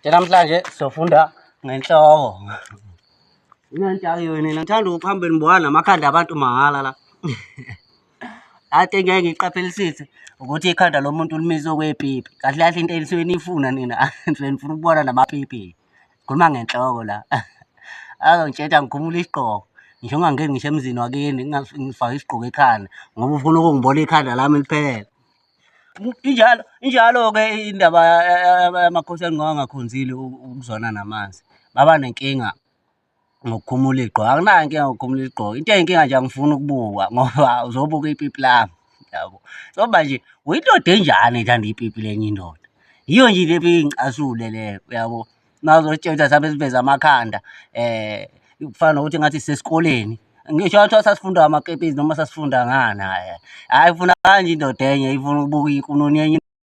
Namhlanje sofunda ngenhloko. Inantsha-ke nina ngithanda ukuhamba nibuka namakhanda abantu mahhala la. Ade ngeke ngiqaphelisise ukuthi ikhanda lomuntu limise okwepipi. Kahle kahle into enisuke niyifuna nina nisuke nifuna ukubona namapipi. Ngikhuluma ngenhloko la. Ngitshela ngikhumula isigqoko. Ngisho ungangeni ngisho emzini wakini ngifake isigqoko ekhanda ngoba ufuna ukungibona ikhanda lami liphelele. Injalo-ke indaba yamakhosana ngokwangakhonzile ukuzwana namanzi. Baba nenkinga ngokukhumula igqoko. Anginayo inkinga ngokukhumula igqoko. Into eyinkinga nje angifuni ukubukwa ngoba uzobuka ipipi lami, yabo. So manje uyindoda enjani ethanda ipipi lenye indoda? Yiyo nje le beyingicasule leyo, uyabo. Nawuzotshela sabe siveza amakhanda kufana nokuthi engathi sisesikoleni. Ngisho kwathiwa sasifunda amakepisi noma sasifunda ngani, hhayi, hhayi ifuna kanje indoda enye ifuna ukubuka inkununu yenye.